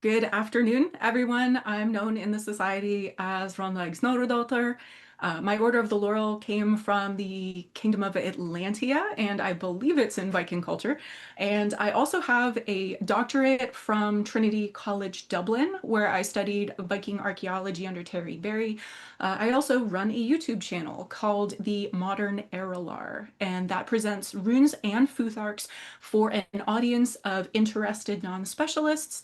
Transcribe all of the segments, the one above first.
Good afternoon, everyone. I'm known in the society as Rannveig Snorredottir. My Order of the Laurel came from the Kingdom of Atlantia, and I believe it's in Viking culture. And I also have a doctorate from Trinity College Dublin, where I studied Viking archaeology under Terry Berry. I also run a YouTube channel called The Modern Erelar, and that presents runes and Futharks for an audience of interested non-specialists.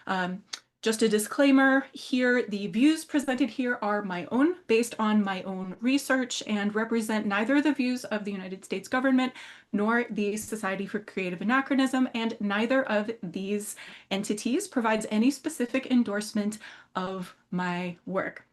Um, just a disclaimer here, the views presented here are my own, based on my own research, and represent neither the views of the United States government nor the Society for Creative Anachronism, and neither of these entities provides any specific endorsement of my work.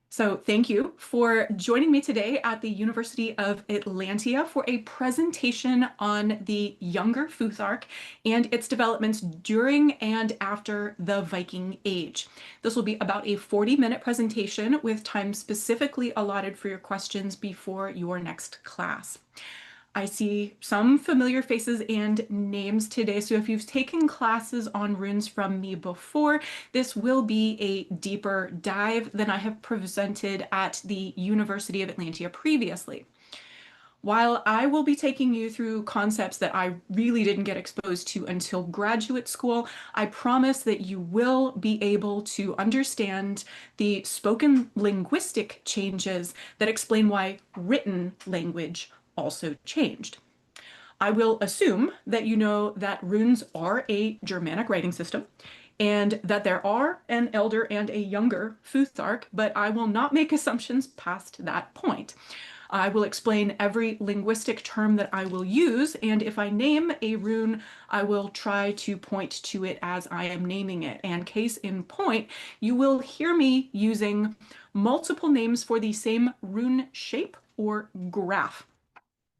So thank you for joining me today at the University of Atlantia for a presentation on the Younger Futhark and its developments during and after the Viking Age. This will be about a 40-minute presentation with time specifically allotted for your questions before your next class. I see some familiar faces and names today, so if you've taken classes on runes from me before, this will be a deeper dive than I have presented at the University of Atlantia previously. While I will be taking you through concepts that I really didn't get exposed to until graduate school, I promise that you will be able to understand the spoken linguistic changes that explain why written language also changed. I will assume that you know that runes are a Germanic writing system and that there are an elder and a younger Futhark, but I will not make assumptions past that point. I will explain every linguistic term that I will use, and if I name a rune, I will try to point to it as I am naming it. And case in point, you will hear me using multiple names for the same rune shape or graph,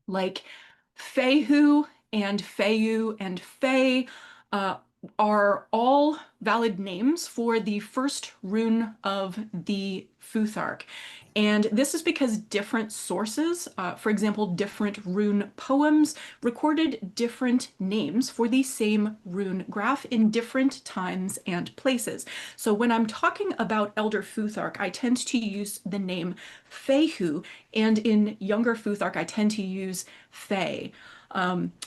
like Fehu and Feyu and Fey are all valid names for the first rune of the Futhark. And this is because different sources, for example, different rune poems, recorded different names for the same rune graph in different times and places. So when I'm talking about Elder Futhark, I tend to use the name Fehu, and in Younger Futhark, I tend to use Fey,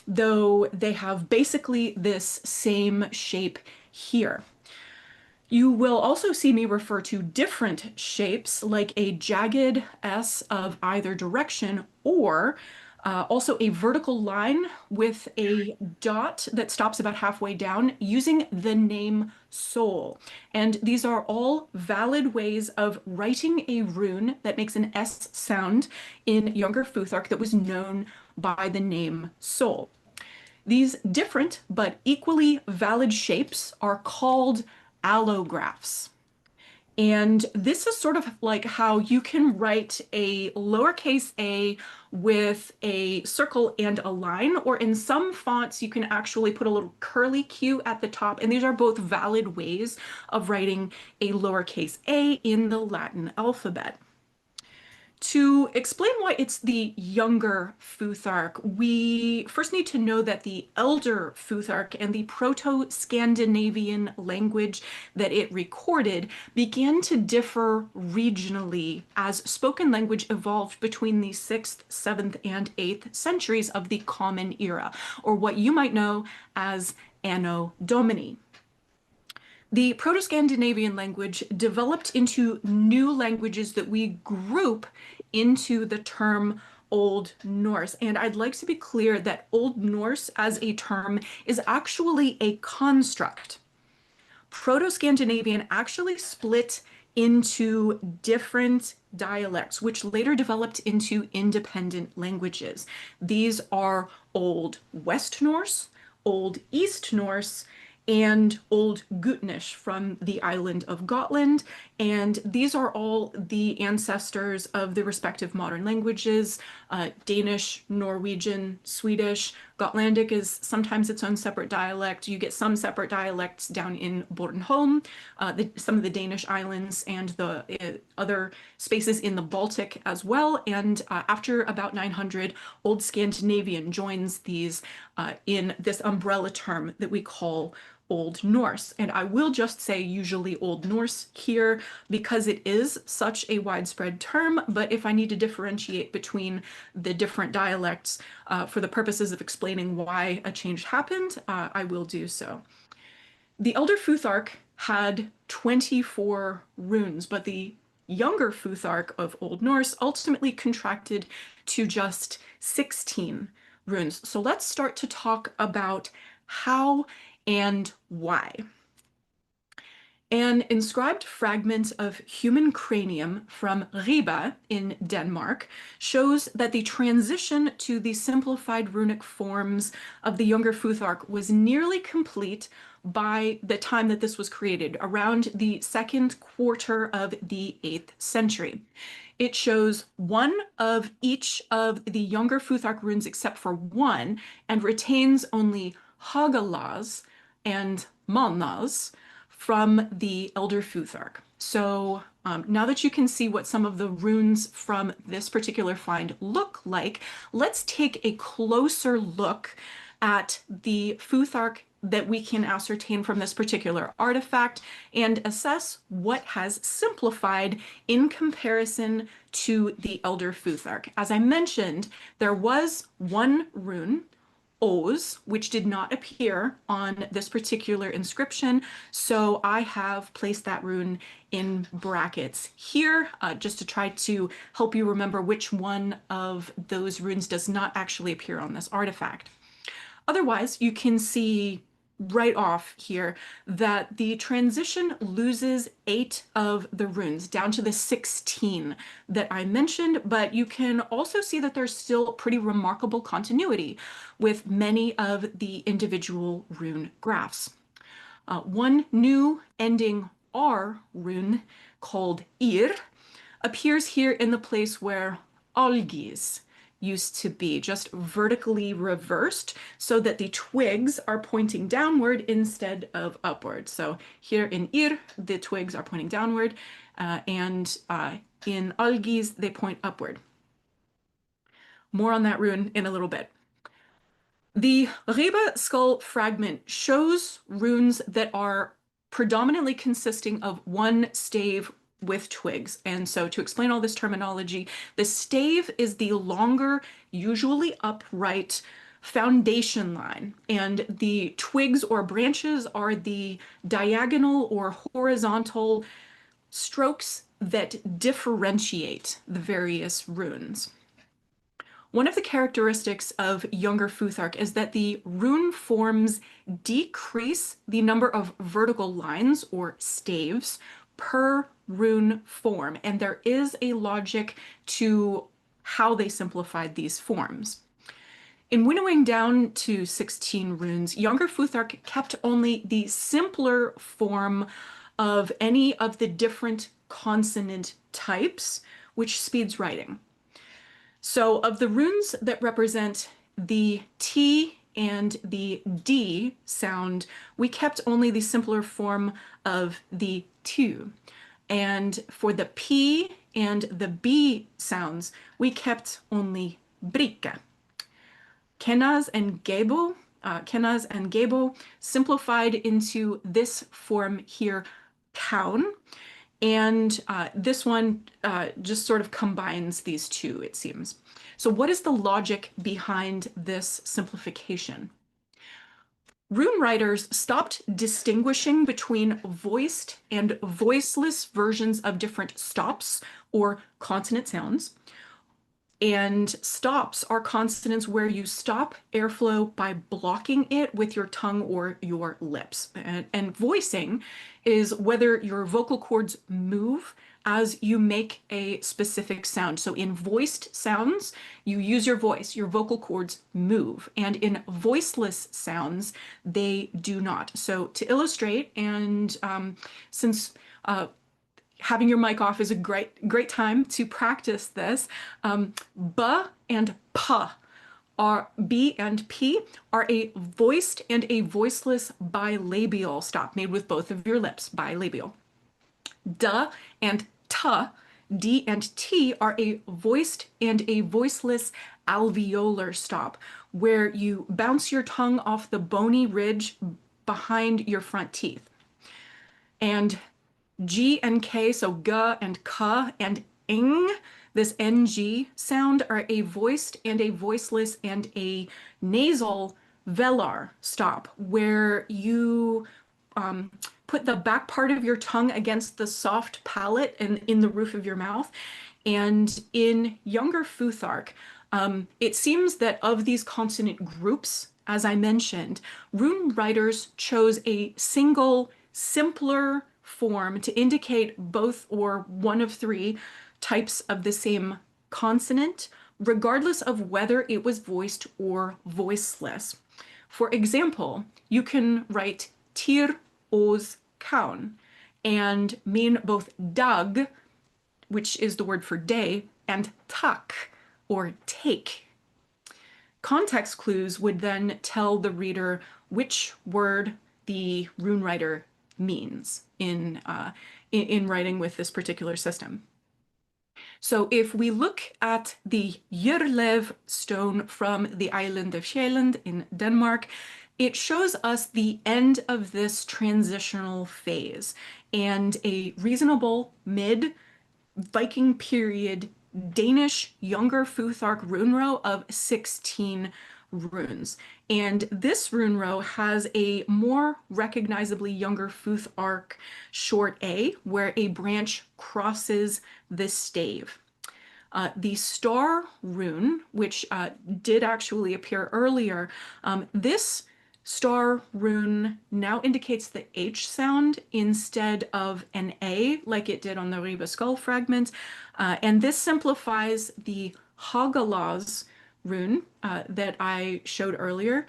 though they have basically this same shape here. You will also see me refer to different shapes like a jagged S of either direction, or also a vertical line with a dot that stops about halfway down using the name Soul. And these are all valid ways of writing a rune that makes an S sound in Younger Futhark that was known by the name Soul. These different but equally valid shapes are called allographs. And this is sort of like how you can write a lowercase a with a circle and a line, or in some fonts, you can actually put a little curly Q at the top. And these are both valid ways of writing a lowercase a in the Latin alphabet. To explain why it's the Younger Futhark, we first need to know that the Elder Futhark and the Proto-Scandinavian language that it recorded began to differ regionally as spoken language evolved between the 6th, 7th, and 8th centuries of the Common Era, or what you might know as Anno Domini. The Proto-Scandinavian language developed into new languages that we group into the term Old Norse. And I'd like to be clear that Old Norse as a term is actually a construct. Proto-Scandinavian actually split into different dialects, which later developed into independent languages. These are Old West Norse, Old East Norse, and Old Gutnish from the island of Gotland. And these are all the ancestors of the respective modern languages, Danish, Norwegian, Swedish. Gotlandic is sometimes its own separate dialect. You get some separate dialects down in Bornholm, some of the Danish islands, and the other spaces in the Baltic as well. And after about 900, Old Scandinavian joins these in this umbrella term that we call Old Norse. And I will just say usually Old Norse here because it is such a widespread term, but if I need to differentiate between the different dialects for the purposes of explaining why a change happened, I will do so. The Elder Futhark had 24 runes, but the Younger Futhark of Old Norse ultimately contracted to just 16 runes. So let's start to talk about how and why. An inscribed fragment of human cranium from Ribe in Denmark shows that the transition to the simplified runic forms of the Younger Futhark was nearly complete by the time that this was created, around the second quarter of the 8th century. It shows one of each of the Younger Futhark runes except for one, and retains only Hagalas and Malnas from the Elder Futhark. So now that you can see what some of the runes from this particular find look like, let's take a closer look at the Futhark that we can ascertain from this particular artifact and assess what has simplified in comparison to the Elder Futhark. As I mentioned, there was one rune, O's, which did not appear on this particular inscription, so I have placed that rune in brackets here just to try to help you remember which one of those runes does not actually appear on this artifact. Otherwise, you can see right off here that the transition loses 8 of the runes down to the 16 that I mentioned, but you can also see that there's still pretty remarkable continuity with many of the individual rune graphs. One new ending R rune called Ir appears here in the place where Algis used to be, just vertically reversed so that the twigs are pointing downward instead of upward. So here in Ir, the twigs are pointing downward, and in Algis, they point upward. More on that rune in a little bit. The Ribe skull fragment shows runes that are predominantly consisting of one stave with twigs. And so to explain all this terminology, the stave is the longer, usually upright foundation line, and the twigs or branches are the diagonal or horizontal strokes that differentiate the various runes. One of the characteristics of Younger Futhark is that the rune forms decrease the number of vertical lines or staves per rune form, and there is a logic to how they simplified these forms. In winnowing down to 16 runes, Younger Futhark kept only the simpler form of any of the different consonant types, which speeds writing. So of the runes that represent the T and the D sound, we kept only the simpler form of the tu. And for the P and the B sounds, we kept only brika. Kenaz and Gebo simplified into this form here, kaun. And this one just sort of combines these two, it seems. So what is the logic behind this simplification? Rune writers stopped distinguishing between voiced and voiceless versions of different stops or consonant sounds. And stops are consonants where you stop airflow by blocking it with your tongue or your lips. And voicing is whether your vocal cords move as you make a specific sound. So in voiced sounds, you use your voice, your vocal cords move. And in voiceless sounds, they do not. So to illustrate, and since having your mic off is a great time to practice this. B and P are a voiced and a voiceless bilabial stop made with both of your lips, bilabial. D and D and T are a voiced and a voiceless alveolar stop, where you bounce your tongue off the bony ridge behind your front teeth. And G and K, so G and K and ing, this NG sound, are a voiced and a voiceless and a nasal velar stop, where you put the back part of your tongue against the soft palate and in the roof of your mouth. And in Younger Futhark, it seems that of these consonant groups, as I mentioned, rune writers chose a single, simpler form to indicate both or one of three types of the same consonant, regardless of whether it was voiced or voiceless. For example, you can write tir os kaun and mean both dag, which is the word for day, and tak, or take. Context clues would then tell the reader which word the rune writer means in writing with this particular system. So if we look at the Jørlev stone from the island of Sjælland in Denmark, it shows us the end of this transitional phase and a reasonable mid-Viking period Danish Younger Futhark rune row of 16 runes. And this rune row has a more recognizably Younger Futhark short A, where a branch crosses the stave. The star rune, which did actually appear earlier, this star rune now indicates the H sound instead of an A, like it did on the Ribe skull fragment. And this simplifies the Hagalaz rune that I showed earlier.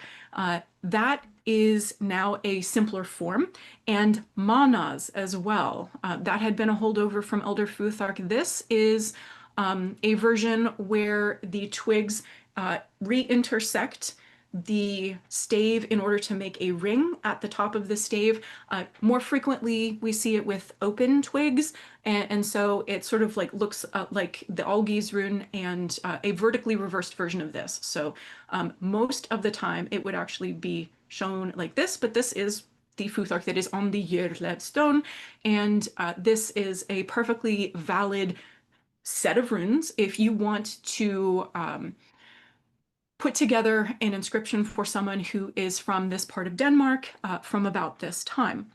That is now a simpler form, and Manas as well. That had been a holdover from Elder Futhark. This is a version where the twigs re-intersect the stave in order to make a ring at the top of the stave. More frequently, we see it with open twigs, and so it sort of like looks like the Algi's rune and a vertically reversed version of this. So most of the time, it would actually be shown like this, but this is the Futhark that is on the Jørlev stone, and this is a perfectly valid set of runes if you want to put together an inscription for someone who is from this part of Denmark from about this time.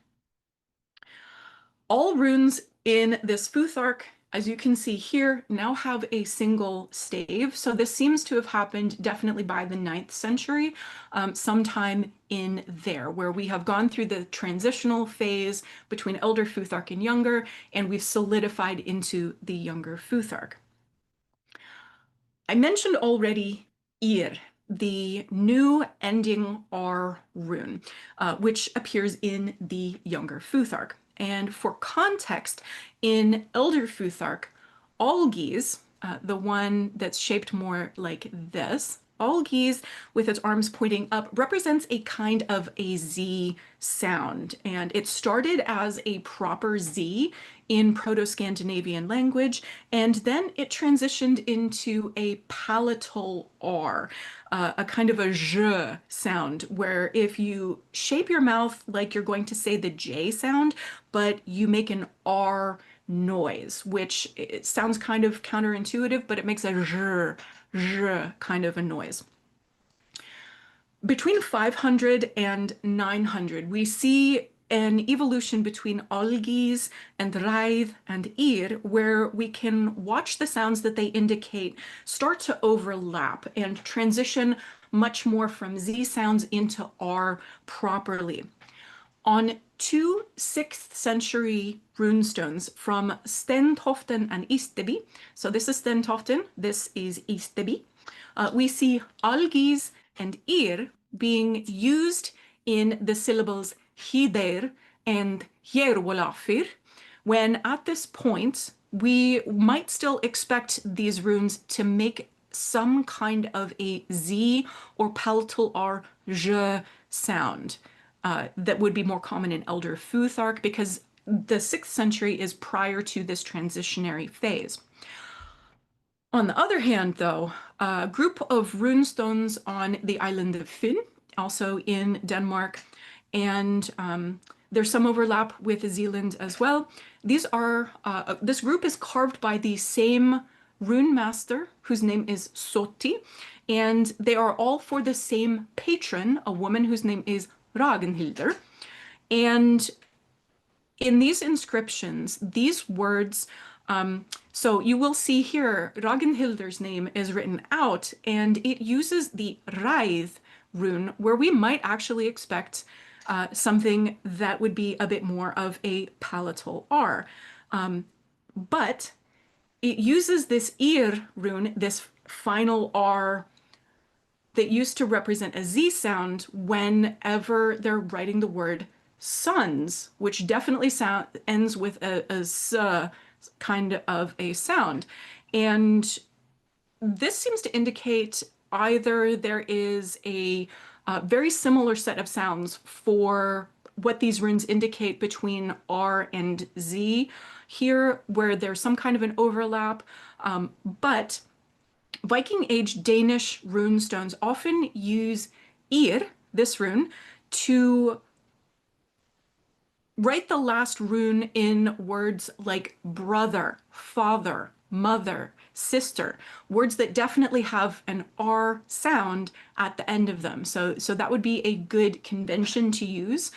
All runes in this Futhark, as you can see here, now have a single stave. So this seems to have happened definitely by the 9th century, sometime in there, where we have gone through the transitional phase between Elder Futhark and Younger, and we've solidified into the Younger Futhark. I mentioned already Ir, the new ending R rune, which appears in the Younger Futhark. And for context, in Elder Futhark, Algi's, the one that's shaped more like this, Algi's with its arms pointing up represents a kind of a Z sound. And it started as a proper Z in Proto-Scandinavian language, and then it transitioned into a palatal R, a kind of a zh sound, where if you shape your mouth like you're going to say the J sound, but you make an R noise, which it sounds kind of counterintuitive, but it makes a zh kind of a noise. Between 500 and 900, we see an evolution between Algi's and Raid and Ir, where we can watch the sounds that they indicate start to overlap and transition much more from Z sounds into R properly. On two 6th century runestones from Stentoften and Isteby, so this is Stentoften, this is Isteby, we see Algi's and Ir being used in the syllables hider and hjerwolafir, when at this point we might still expect these runes to make some kind of a Z or palatal R zh sound that would be more common in Elder Futhark, because the 6th century is prior to this transitionary phase. On the other hand, though, a group of runestones on the island of Fyn, also in Denmark, and there's some overlap with Zealand as well. These are this group is carved by the same rune master whose name is Soti, and they are all for the same patron, a woman whose name is Ragnhildr. And in these inscriptions, these words, so you will see here, Ragnhildr's name is written out, and it uses the Ribe rune, where we might actually expect something that would be a bit more of a palatal R. But it uses this Ir rune, this final R that used to represent a Z sound whenever they're writing the word sons, which definitely ends with a Z kind of a sound. And this seems to indicate either there is a very similar set of sounds for what these runes indicate between R and Z here, where there's some kind of an overlap, but Viking Age Danish rune stones often use Ir, this rune, to write the last rune in words like brother, father, mother, sister, words that definitely have an R sound at the end of them. So that would be a good convention to use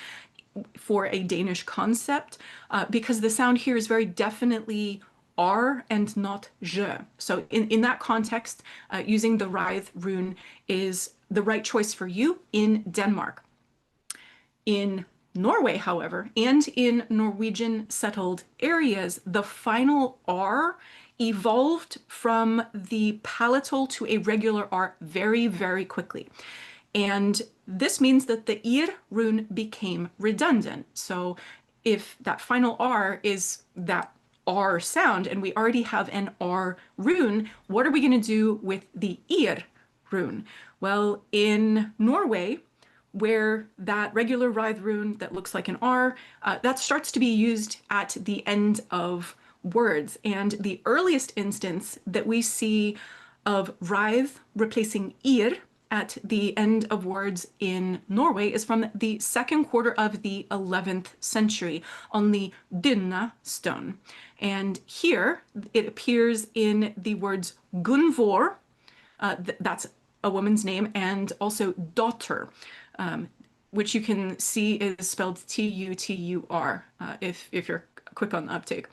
for a Danish concept, because the sound here is very definitely R and not je. So in that context, using the Ribe rune is the right choice for you in Denmark. In Norway, however, and in Norwegian settled areas, the final R evolved from the palatal to a regular R very, very quickly. And this means that the Ir rune became redundant. So if that final R is that R sound and we already have an R rune, what are we going to do with the Ir rune? Well, in Norway, where that regular Ribe rune that looks like an R, that starts to be used at the end of words. And the earliest instance that we see of Ribe replacing Ir at the end of words in Norway is from the second quarter of the 11th century on the Dynna stone. And here it appears in the words Gunvor, that's a woman's name, and also daughter, which you can see is spelled Tutur, if you're quick on the uptake.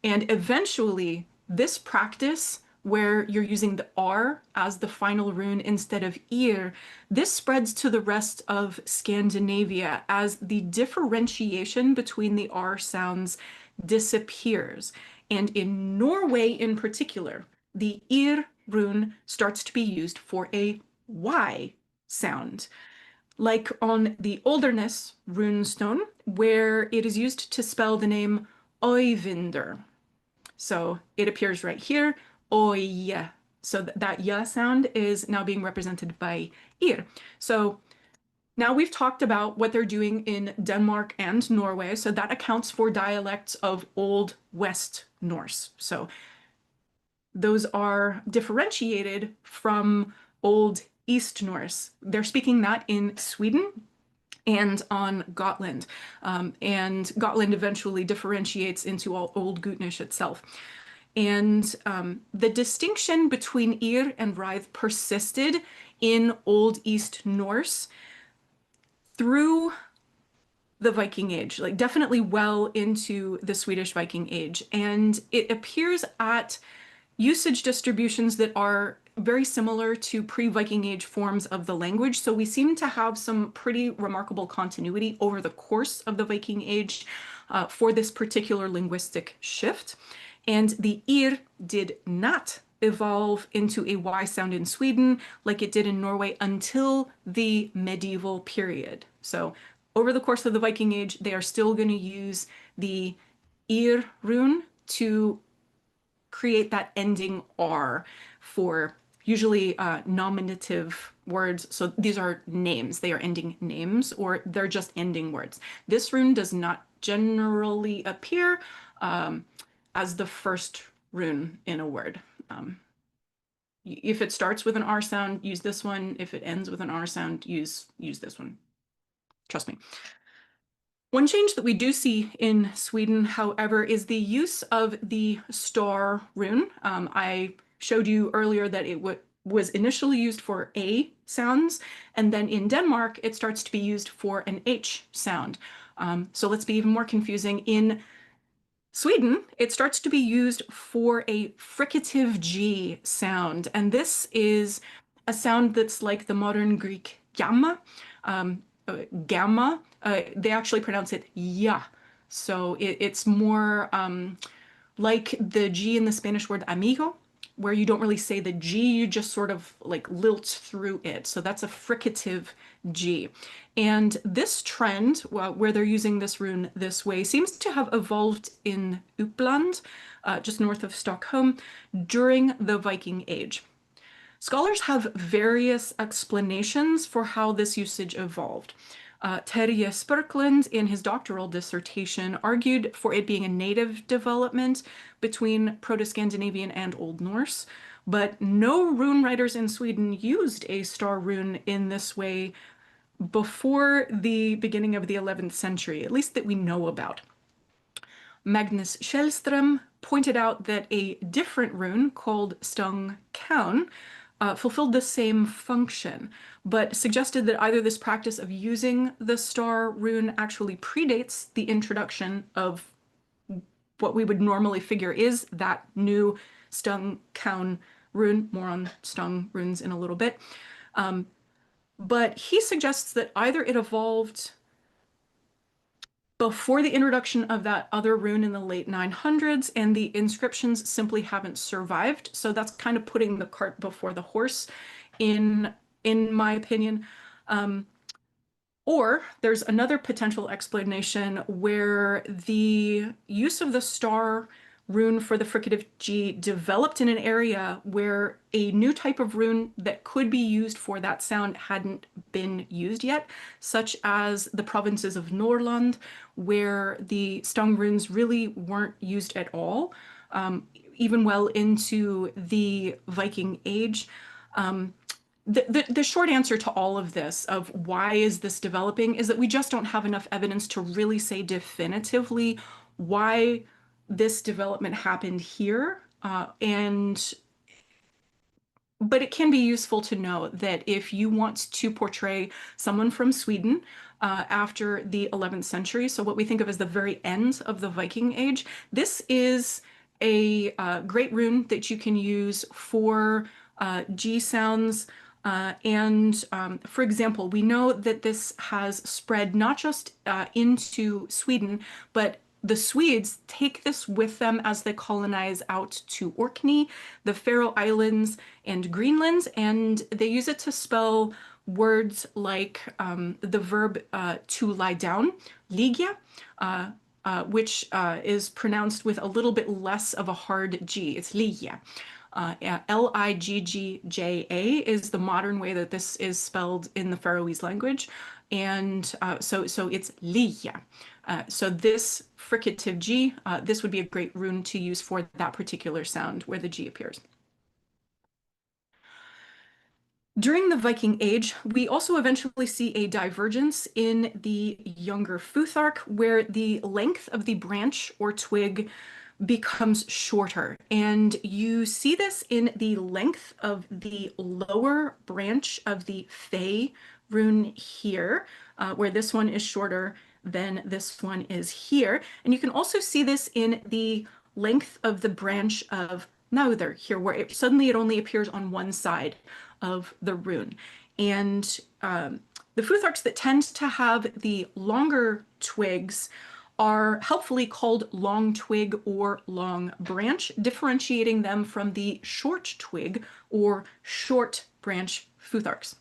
And eventually, this practice where you're using the R as the final rune instead of Ir, this spreads to the rest of Scandinavia as the differentiation between the R sounds disappears. And in Norway in particular, the Ir rune starts to be used for a Y sound, like on the Olderness runestone, where it is used to spell the name Oyvinder. So it appears right here, Oy. So that ya sound is now being represented by Ir. So now we've talked about what they're doing in Denmark and Norway. So that accounts for dialects of Old West Norse. So those are differentiated from Old East Norse. They're speaking that in Sweden and on Gotland. And Gotland eventually differentiates into Old Gutnish itself. And the distinction between Ir and Ribe persisted in Old East Norse through the Viking Age, like definitely well into the Swedish Viking Age. And it appears at usage distributions that are very similar to pre-Viking Age forms of the language. So we seem to have some pretty remarkable continuity over the course of the Viking Age for this particular linguistic shift. And the Ir did not evolve into a Y sound in Sweden like it did in Norway until the medieval period. So over the course of the Viking Age, they are still going to use the Ir rune to create that ending R for usually nominative words. So these are names. They are ending names, or they're just ending words. This rune does not generally appear as the first rune in a word. If it starts with an R sound, use this one. If it ends with an R sound, use this one. Trust me. One change that we do see in Sweden, however, is the use of the star rune. I showed you earlier that it was initially used for A sounds, and then in Denmark, it starts to be used for an H sound. So let's be even more confusing. In Sweden, it starts to be used for a fricative G sound, and this is a sound that's like the modern Greek gamma. Gamma, they actually pronounce it ya. So it's more like the G in the Spanish word amigo, where you don't really say the G, you just sort of like lilt through it. So that's a fricative G. And this trend, well, where they're using this rune this way, seems to have evolved in Uppland, just north of Stockholm, during the Viking Age. Scholars have various explanations for how this usage evolved. Terje Spurkland, in his doctoral dissertation, argued for it being a native development between Proto-Scandinavian and Old Norse, but no rune writers in Sweden used a star rune in this way before the beginning of the 11th century, at least that we know about. Magnus Källström pointed out that a different rune called Stung Kaun fulfilled the same function, but suggested that either this practice of using the star rune actually predates the introduction of what we would normally figure is that new Stung Kaun rune. More on Stung runes in a little bit. But he suggests that either it evolved before the introduction of that other rune in the late 900s, and the inscriptions simply haven't survived. So that's kind of putting the cart before the horse, in my opinion. Or there's another potential explanation where the use of the star rune for the fricative G developed in an area where a new type of rune that could be used for that sound hadn't been used yet, such as the provinces of Norrland, where the stung runes really weren't used at all, even well into the Viking Age. The short answer to all of this, of why is this developing, is that we just don't have enough evidence to really say definitively why this development happened here. But it can be useful to know that if you want to portray someone from Sweden after the 11th century, so what we think of as the very end of the Viking Age, this is a great rune that you can use for G sounds. For example, we know that this has spread not just into Sweden, but the Swedes take this with them as they colonize out to Orkney, the Faroe Islands, and Greenland, and they use it to spell words like the verb to lie down, ligga, which is pronounced with a little bit less of a hard G. It's ligga. Liggja is the modern way that this is spelled in the Faroese language. And so it's ligga. So this fricative G, this would be a great rune to use for that particular sound where the G appears. During the Viking Age, we also eventually see a divergence in the Younger Futhark, where the length of the branch or twig becomes shorter. And you see this in the length of the lower branch of the Fey rune here, where this one is shorter than this one is here. And you can also see this in the length of the branch of Nauther here, where suddenly it only appears on one side of the rune. And the Futharks that tend to have the longer twigs are helpfully called long twig or long branch, differentiating them from the short twig or short branch Futharks.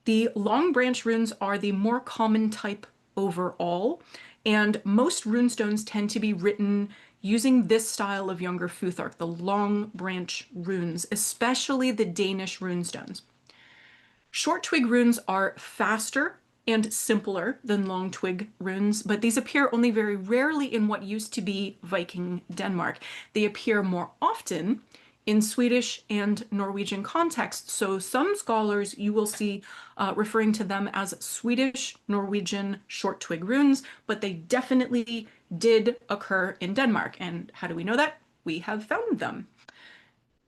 The long branch runes are the more common type overall, and most runestones tend to be written using this style of Younger Futhark, the long branch runes, especially the Danish runestones. Short twig runes are faster and simpler than long twig runes, but these appear only very rarely in what used to be Viking Denmark. They appear more often in Swedish and Norwegian contexts. So some scholars you will see referring to them as Swedish Norwegian short twig runes, but they definitely did occur in Denmark. And how do we know that? We have found them.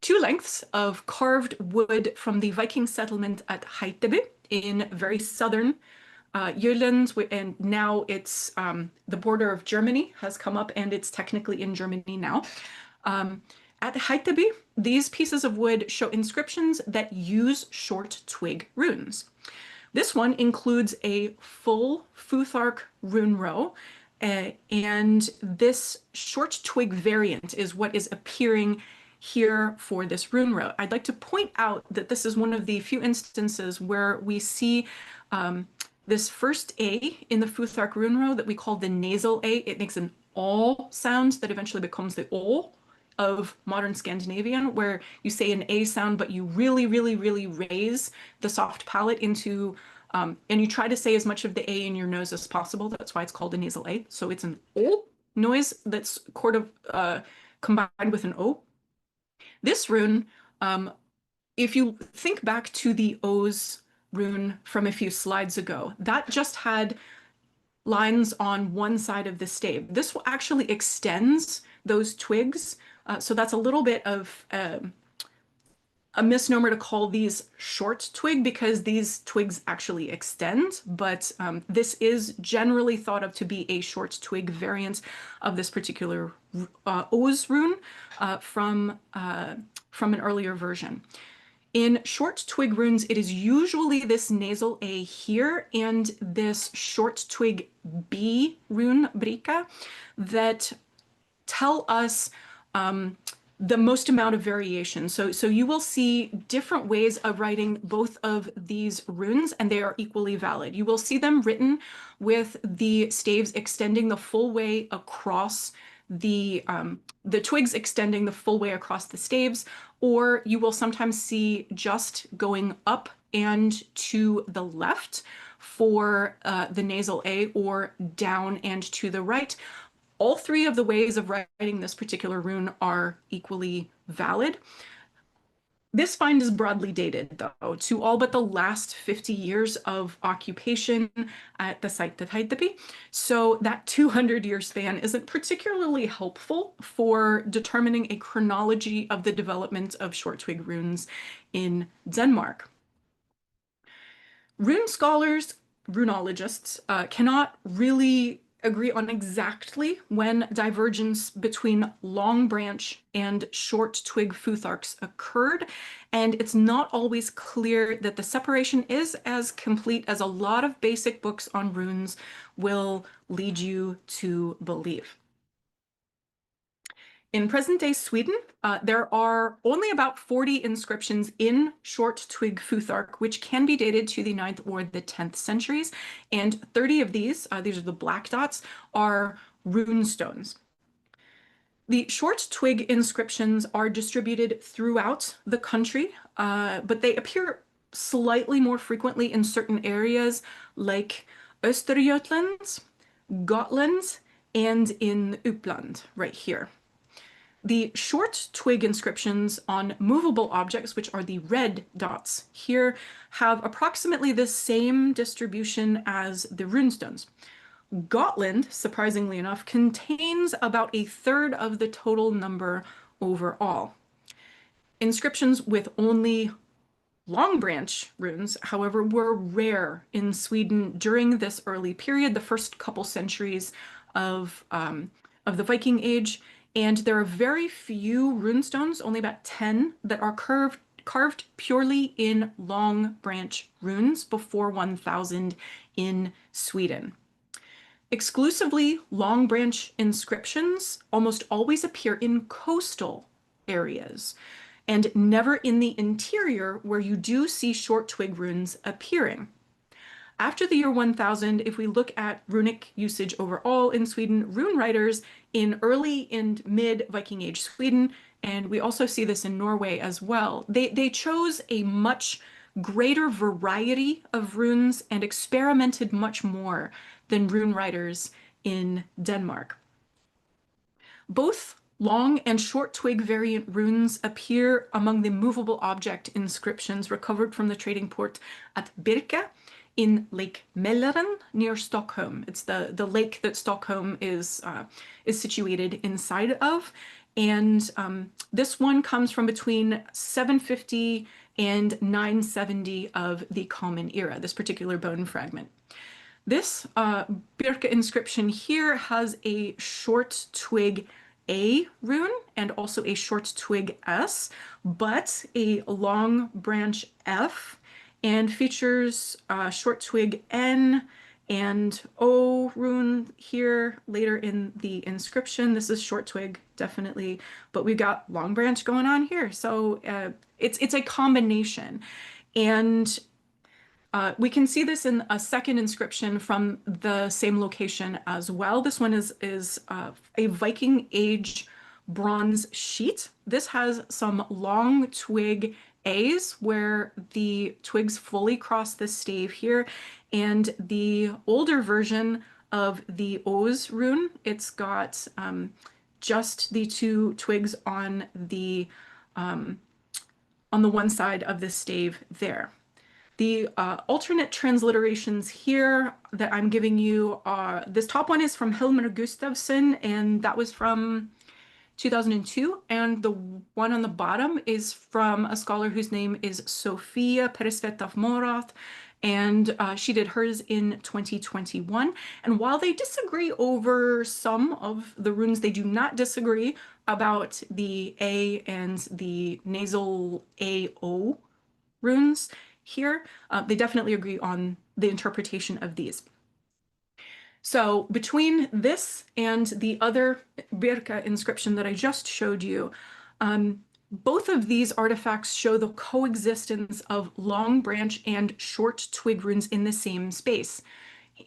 Two lengths of carved wood from the Viking settlement at Ribe in very southern Jylland, and now it's the border of Germany has come up and it's technically in Germany now. At Ribe, these pieces of wood show inscriptions that use short twig runes. This one includes a full Futhark rune row, and this short twig variant is what is appearing here for this rune row. I'd like to point out that this is one of the few instances where we see this first A in the Futhark rune row that we call the nasal A. It makes an all sound that eventually becomes the O of modern Scandinavian, where you say an A sound, but you really, really, really raise the soft palate into, and you try to say as much of the A in your nose as possible. That's why it's called a nasal A. So it's an O noise that's combined with an O. This rune, if you think back to the O's rune from a few slides ago, that just had lines on one side of the stave. This actually extends those twigs. So that's a little bit of a misnomer to call these short twig because these twigs actually extend, but this is generally thought of to be a short twig variant of this particular O's rune from an earlier version. In short twig runes, it is usually this nasal A here and this short twig B rune, brika, that tell us the most amount of variation. So you will see different ways of writing both of these runes, and they are equally valid. You will see them written with the staves extending the full way across the twigs extending the full way across the staves, or you will sometimes see just going up and to the left for the nasal A, or down and to the right. All three of the ways of writing this particular rune are equally valid. This find is broadly dated, though, to all but the last 50 years of occupation at the site of Ribe. So that 200-year span isn't particularly helpful for determining a chronology of the development of short twig runes in Denmark. Rune scholars, runologists, cannot really agree on exactly when divergence between long branch and short twig Futharks occurred, and it's not always clear that the separation is as complete as a lot of basic books on runes will lead you to believe. In present-day Sweden, there are only about 40 inscriptions in short twig Futhark, which can be dated to the 9th or the 10th centuries, and 30 of these are the black dots, are rune stones. The short twig inscriptions are distributed throughout the country, but they appear slightly more frequently in certain areas like Östergötland, Gotland, and in Uppland, right here. The short twig inscriptions on movable objects, which are the red dots here, have approximately the same distribution as the runestones. Gotland, surprisingly enough, contains about a third of the total number overall. Inscriptions with only long branch runes, however, were rare in Sweden during this early period, the first couple centuries of the Viking Age. And there are very few runestones, only about 10, that are carved purely in long branch runes before 1000 in Sweden. Exclusively long branch inscriptions almost always appear in coastal areas and never in the interior where you do see short twig runes appearing. After the year 1000, if we look at runic usage overall in Sweden, rune writers in early and mid Viking Age Sweden, and we also see this in Norway as well, they chose a much greater variety of runes and experimented much more than rune writers in Denmark. Both Long and short twig variant runes appear among the movable object inscriptions recovered from the trading port at Birke in Lake Mälaren near Stockholm. It's the lake that Stockholm is situated inside of. And this one comes from between 750 and 970 of the Common Era, this particular bone fragment. This Birke inscription here has a short twig A rune and also a short twig S, but a long branch F, and features short twig N and O rune here later in the inscription. This is short twig, definitely, but we've got long branch going on here. So it's a combination. And we can see this in a second inscription from the same location as well. This one is a Viking Age bronze sheet. This has some long twig A's where the twigs fully cross the stave here, and the older version of the O's rune, it's got just the two twigs on the one side of the stave there. The alternate transliterations here that I'm giving you are, this top one is from Hilmer Gustafsson, and that was from 2002. And the one on the bottom is from a scholar whose name is Sofia Peresvetov Morath, and she did hers in 2021. And while they disagree over some of the runes, they do not disagree about the A and the nasal AO runes here. They definitely agree on the interpretation of these. So between this and the other Birka inscription that I just showed you, both of these artifacts show the coexistence of long branch and short twig runes in the same space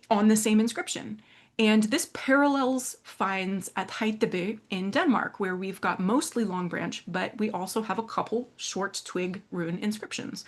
on the same inscription. And this parallels finds at Ribe in Denmark, where we've got mostly long branch, but we also have a couple short twig rune inscriptions.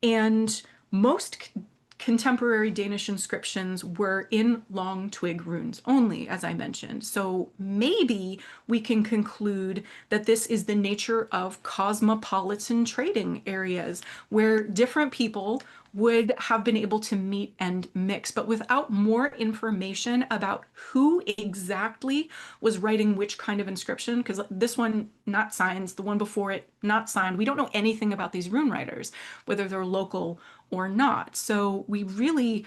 And most contemporary Danish inscriptions were in long twig runes only, as I mentioned. So maybe we can conclude that this is the nature of cosmopolitan trading areas where different people would have been able to meet and mix, but without more information about who exactly was writing which kind of inscription, because this one not signed, the one before it not signed. We don't know anything about these rune writers, whether they're local or not. So we really,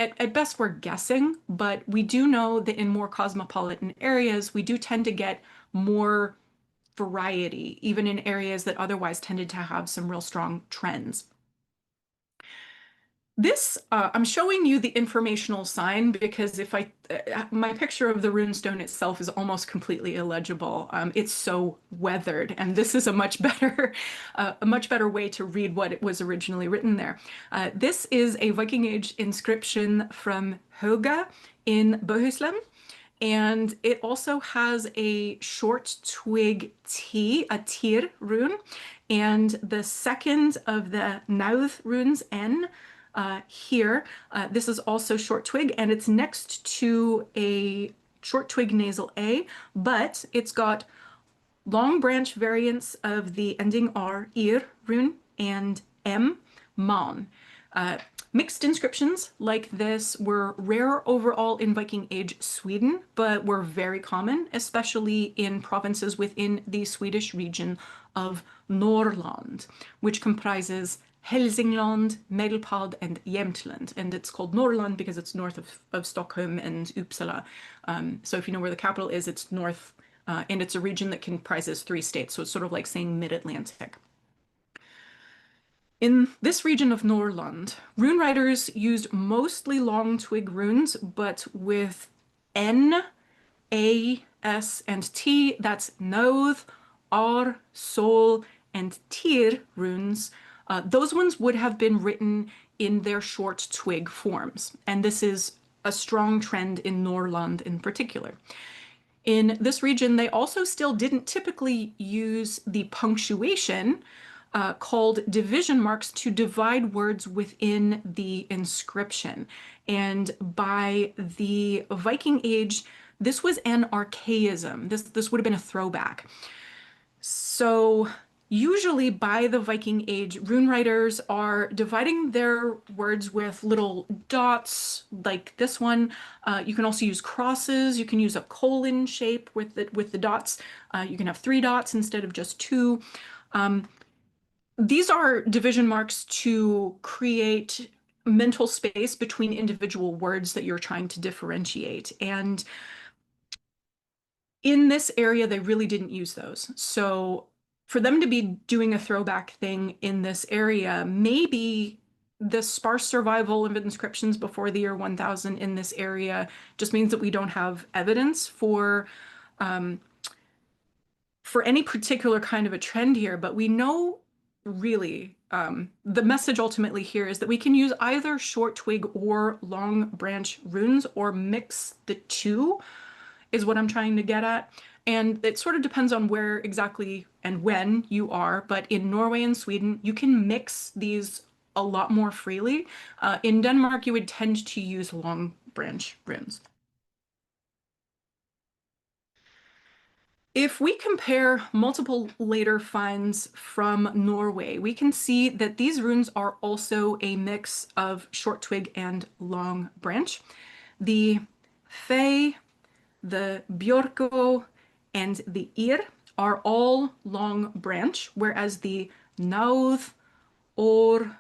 at best, we're guessing, but we do know that in more cosmopolitan areas, we do tend to get more variety, even in areas that otherwise tended to have some real strong trends. This, I'm showing you the informational sign because if my picture of the runestone itself is almost completely illegible. It's so weathered, and this is a much better way to read what it was originally written there. This is a Viking Age inscription from Høga in Bohuslän. And it also has a short twig T, a Tyr rune, and the second of the Nauth runes, N, here. This is also short twig, and it's next to a short twig nasal A, but it's got long branch variants of the ending R, Ir rune, and M, Man. Mixed inscriptions like this were rare overall in Viking Age Sweden, but were very common, especially in provinces within the Swedish region of Norrland, which comprises Hälsingland, Medelpad, and Jämtland. And it's called Norrland because it's north of Stockholm and Uppsala. So if you know where the capital is, it's north, and it's a region that comprises 3 states. So it's sort of like saying mid-Atlantic. In this region of Norrland, rune writers used mostly long twig runes, but with N, A, S, and T, that's Nauð, R, Sol, and Tyr runes. Those ones would have been written in their short twig forms, and this is a strong trend in Norrland in particular. In this region, they also still didn't typically use the punctuation called division marks to divide words within the inscription. And by the Viking Age, This was an archaism. This would have been a throwback. So usually by the Viking Age, rune writers are dividing their words with little dots like this one. You can also use crosses. You can use a colon shape with the dots. You can have three dots instead of just two. These are division marks to create mental space between individual words that you're trying to differentiate. And in this area, they really didn't use those. So for them to be doing a throwback thing in this area, maybe the sparse survival of inscriptions before the year 1000 in this area just means that we don't have evidence um, for any particular kind of a trend here, but we know really the message ultimately here is that we can use either short twig or long branch runes or mix the two is what I'm trying to get at. And it sort of depends on where exactly and when you are, but in Norway and Sweden, you can mix these a lot more freely. In Denmark, you would tend to use long branch runes. If we compare multiple later finds from Norway, we can see that these runes are also a mix of short twig and long branch. The Fey, the Bjorko, and the Ir are all long branch, whereas the Nauð, Or,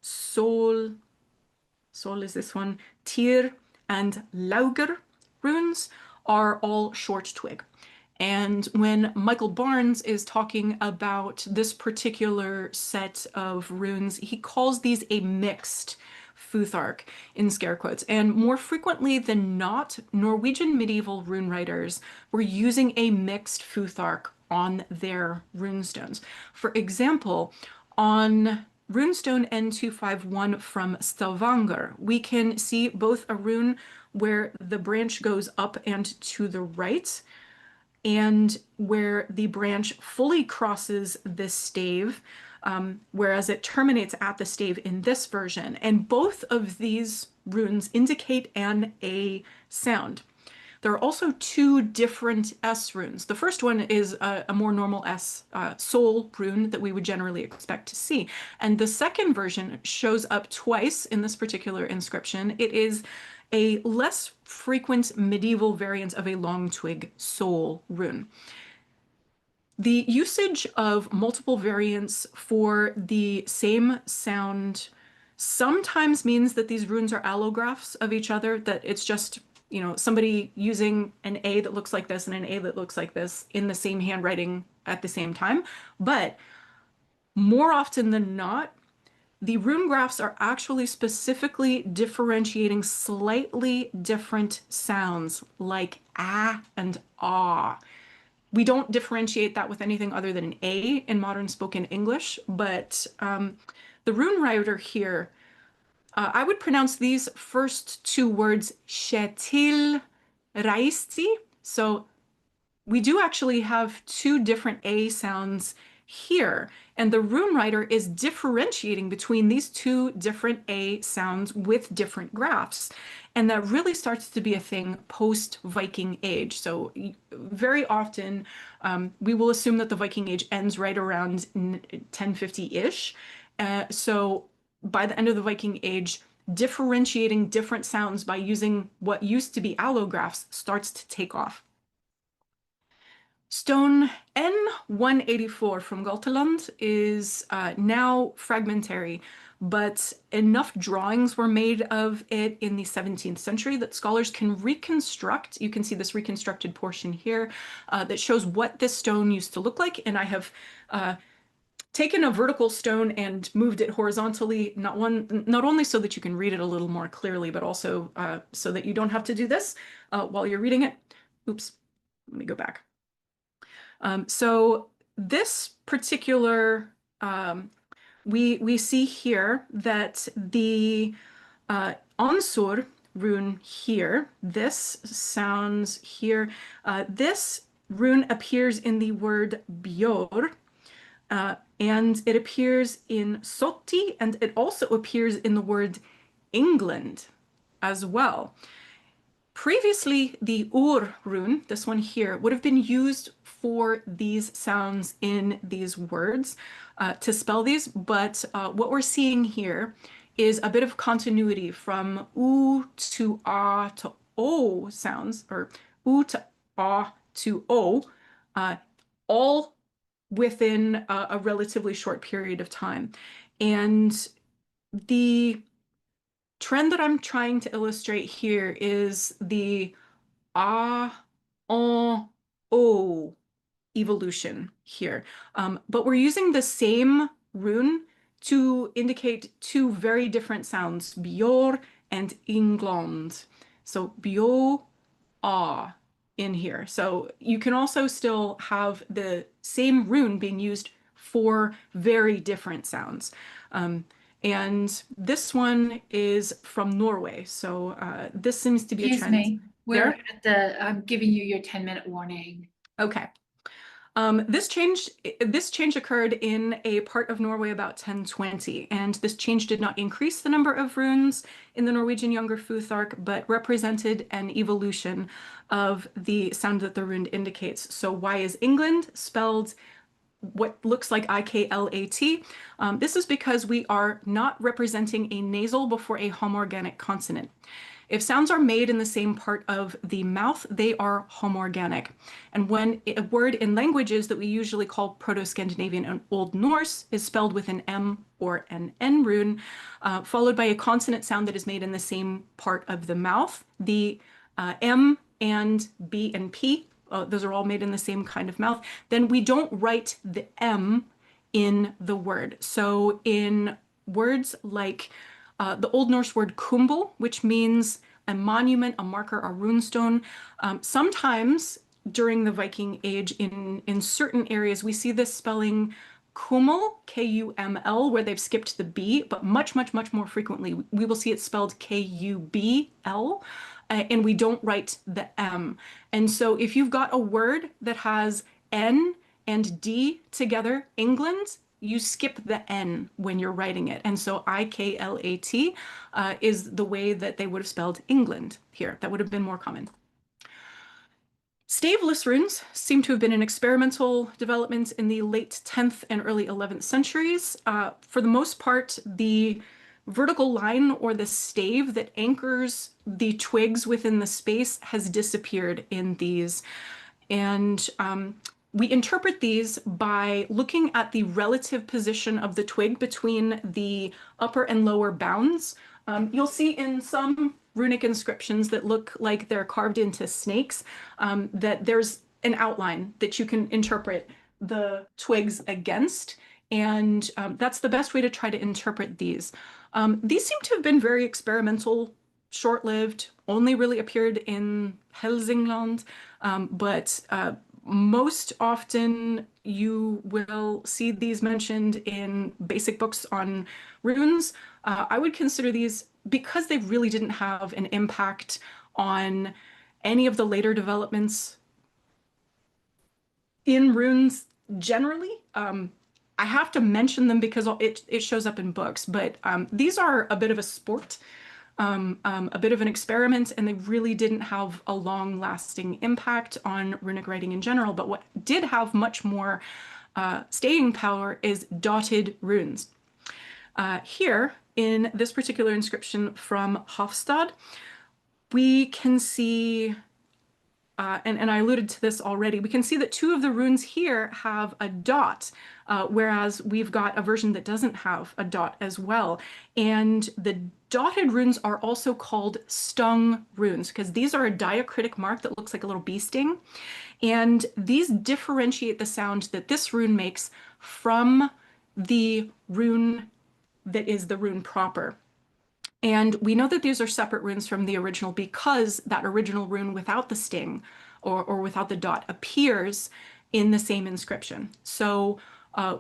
Sol, Sol is this one, Tyr, and Lauger runes are all short twig. And when Michael Barnes is talking about this particular set of runes, he calls these a mixed Futhark in scare quotes. And more frequently than not, Norwegian medieval rune writers were using a mixed Futhark on their runestones. For example, on runestone N251 from Stavanger, we can see both a rune where the branch goes up and to the right, and where the branch fully crosses this stave, whereas it terminates at the stave in this version. And both of these runes indicate an A sound. There are also two different S runes. The first one is a more normal S soul rune that we would generally expect to see. And the second version shows up twice in this particular inscription. It is a less frequent medieval variant of a long twig soul rune. The usage of multiple variants for the same sound sometimes means that these runes are allographs of each other, that it's just, you know, somebody using an A that looks like this and an A that looks like this in the same handwriting at the same time. But more often than not, the rune graphs are actually specifically differentiating slightly different sounds like ah and ah. We don't differentiate that with anything other than an A in modern spoken English, but the rune writer here, I would pronounce these first two words Kjetil Reisti. So we do actually have two different A sounds here, and the rune writer is differentiating between these two different A sounds with different graphs. And that really starts to be a thing post-Viking Age. So very often we will assume that the Viking Age ends right around 1050-ish. So by the end of the Viking Age, differentiating different sounds by using what used to be allographs starts to take off. Stone N184 from Galteland is now fragmentary, but enough drawings were made of it in the 17th century that scholars can reconstruct. You can see this reconstructed portion here that shows what this stone used to look like. And I have taken a vertical stone and moved it horizontally, not only so that you can read it a little more clearly, but also so that you don't have to do this while you're reading it. Oops, let me go back. So this particular, we see here that the Ansur rune here, this sounds here, this rune appears in the word Bjor, and it appears in Sotti, and it also appears in the word England as well. Previously, the ur rune, this one here, would have been used for these sounds in these words to spell these, but what we're seeing here is a bit of continuity from u to a to o sounds, or u to a to o, all within a relatively short period of time. And the trend that I'm trying to illustrate here is the ah, on, o evolution here. But we're using the same rune to indicate two very different sounds, bjor and ingland. So bio, ah in here. So you can also still have the same rune being used for very different sounds. And this one is from Norway. So this seems to be a Excuse trend. me. We're at the, I'm giving you your 10-minute warning. Okay. This change occurred in a part of Norway about 1020, and this change did not increase the number of runes in the Norwegian Younger Futhark, but represented an evolution of the sound that the rune indicates. So why is England spelled what looks like IKLAT? This is because we are not representing a nasal before a homorganic consonant. If sounds are made in the same part of the mouth, they are homorganic. And when a word in languages that we usually call Proto-Scandinavian and Old Norse is spelled with an M or an N rune, followed by a consonant sound that is made in the same part of the mouth, the M and B and P, those are all made in the same kind of mouth, then we don't write the M in the word. So in words like the Old Norse word kumbel, which means a monument, a marker, a runestone. Sometimes during the Viking Age, in certain areas, we see this spelling kumel, K-U-M-L, where they've skipped the B, but much, much, much more frequently, we will see it spelled K-U-B-L, and we don't write the M. And so if you've got a word that has N and D together, England, you skip the N when you're writing it. And so IKLAT is the way that they would have spelled England here. That would have been more common. Staveless runes seem to have been an experimental development in the late 10th and early 11th centuries. For the most part, the vertical line or the stave that anchors the twigs within the space has disappeared in these. And we interpret these by looking at the relative position of the twig between the upper and lower bounds. You'll see in some runic inscriptions that look like they're carved into snakes, that there's an outline that you can interpret the twigs against. And that's the best way to try to interpret these. These seem to have been very experimental, short-lived, only really appeared in Helsingland, but most often you will see these mentioned in basic books on runes. I would consider these, because they really didn't have an impact on any of the later developments in runes generally. I have to mention them because it shows up in books, but these are a bit of a sport. A bit of an experiment, and they really didn't have a long-lasting impact on runic writing in general. But what did have much more staying power is dotted runes. Here, in this particular inscription from Hofstad, we can see, and I alluded to this already, we can see that two of the runes here have a dot, whereas we've got a version that doesn't have a dot as well. And the dotted runes are also called stung runes because these are a diacritic mark that looks like a little bee sting. And these differentiate the sound that this rune makes from the rune that is the rune proper. And we know that these are separate runes from the original because that original rune without the sting or without the dot appears in the same inscription. So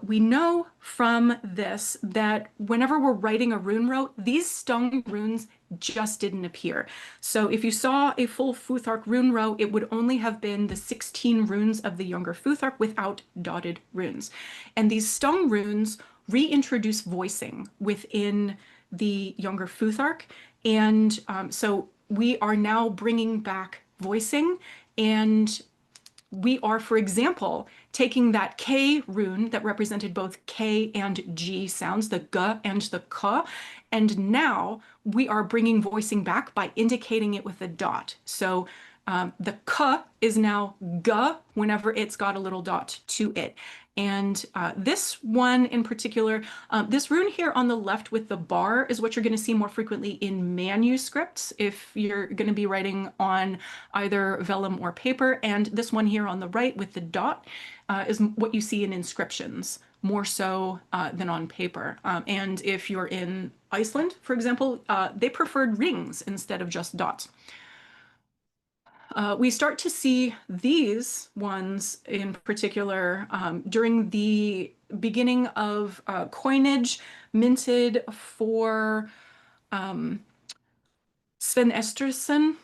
we know from this that whenever we're writing a rune row, these stung runes just didn't appear. So if you saw a full Futhark rune row, it would only have been the 16 runes of the Younger Futhark without dotted runes. And these stung runes reintroduce voicing within the Younger Futhark. And so we are now bringing back voicing, and we are, for example, taking that K rune that represented both K and G sounds, the G and the K, and now we are bringing voicing back by indicating it with a dot. So the K is now G whenever it's got a little dot to it. And this one in particular, this rune here on the left with the bar is what you're going to see more frequently in manuscripts if you're going to be writing on either vellum or paper. And this one here on the right with the dot is what you see in inscriptions, more so than on paper. And if you're in Iceland, for example, they preferred rings instead of just dots. We start to see these ones in particular during the beginning of coinage minted for Sven Estersen.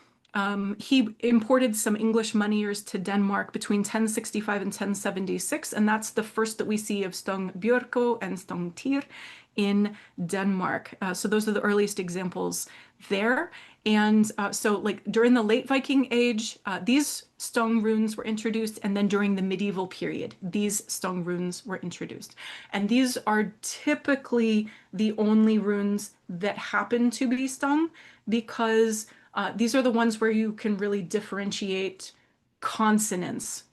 He imported some English moneyers to Denmark between 1065 and 1076, and that's the first that we see of Stong Bjørko and Stong Tyr in Denmark. So those are the earliest examples there. And so like during the late Viking age, these stone runes were introduced, and then during the medieval period, these stone runes were introduced. And these are typically the only runes that happen to be stung because these are the ones where you can really differentiate consonants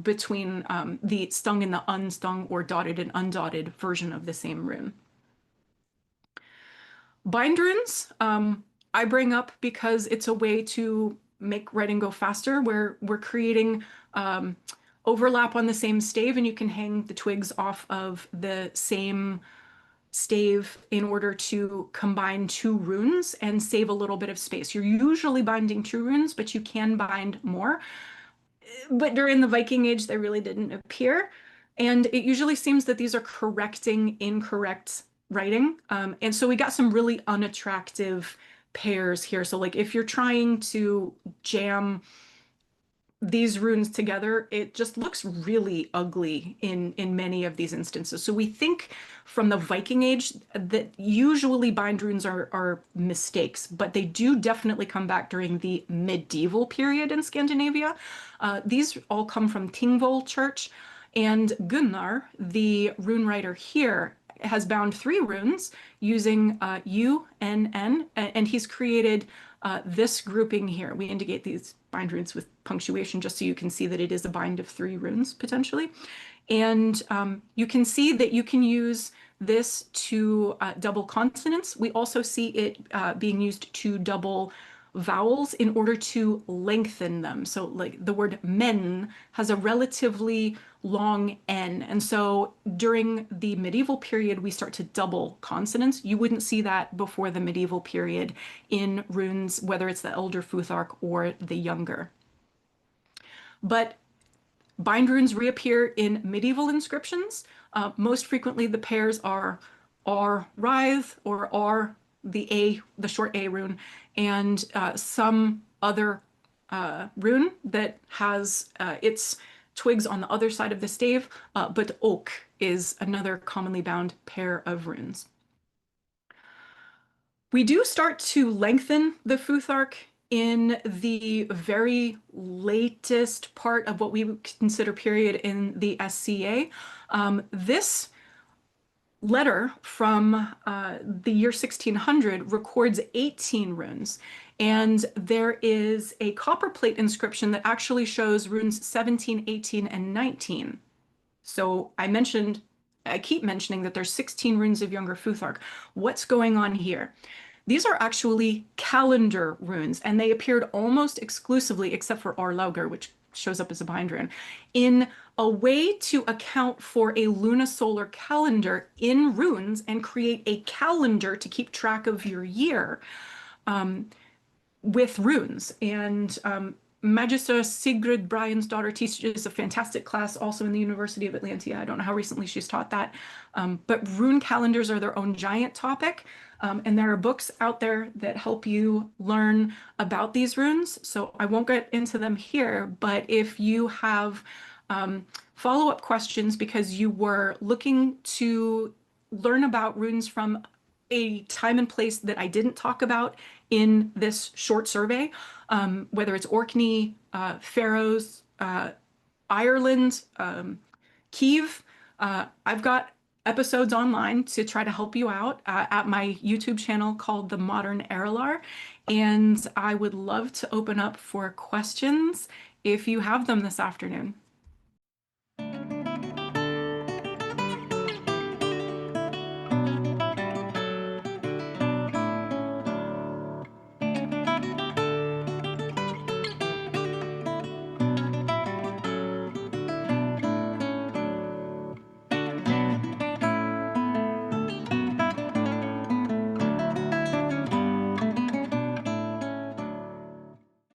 between the stung and the unstung or dotted and undotted version of the same rune. Bind runes, I bring up because it's a way to make writing go faster, where we're creating overlap on the same stave, and you can hang the twigs off of the same stave in order to combine two runes and save a little bit of space. You're usually binding two runes, but you can bind more. But during the Viking Age, they really didn't appear. And it usually seems that these are correcting incorrect writing. And so we got some really unattractive pairs here. So like if you're trying to jam these runes together, it just looks really ugly in many of these instances. So we think from the Viking Age that usually bind runes are mistakes, but they do definitely come back during the medieval period in Scandinavia. These all come from Tingvoll Church, and Gunnar, the rune writer here, has bound three runes using U, N, N, and he's created this grouping here. We indicate these bind runes with punctuation just so you can see that it is a bind of three runes potentially. And you can see that you can use this to double consonants. We also see it being used to double vowels in order to lengthen them. So like the word men has a relatively long N. And so during the medieval period, we start to double consonants. You wouldn't see that before the medieval period in runes, whether it's the Elder Futhark or the Younger. But bind runes reappear in medieval inscriptions. Most frequently, the pairs are R Rythe or R the short A rune, and some other rune that has its twigs on the other side of the stave, but oak is another commonly bound pair of runes. We do start to lengthen the Futhark in the very latest part of what we would consider period in the SCA. This letter from the year 1600 records 18 runes, and there is a copperplate inscription that actually shows runes 17, 18, and 19. So I keep mentioning that there's 16 runes of Younger Futhark. What's going on here? These are actually calendar runes, and they appeared almost exclusively, except for Arlaugur, which shows up as a bind rune, in a way to account for a lunisolar calendar in runes and create a calendar to keep track of your year with runes. And Magister Sigrid Bryan's daughter teaches a fantastic class also in the University of Atlantia. I don't know how recently she's taught that, but rune calendars are their own giant topic. And there are books out there that help you learn about these runes. So I won't get into them here, but if you have follow-up questions because you were looking to learn about runes from a time and place that I didn't talk about in this short survey, whether it's Orkney, Faroes, Ireland, Kiev, I've got episodes online to try to help you out at my YouTube channel called The Modern Erelar. And I would love to open up for questions if you have them this afternoon.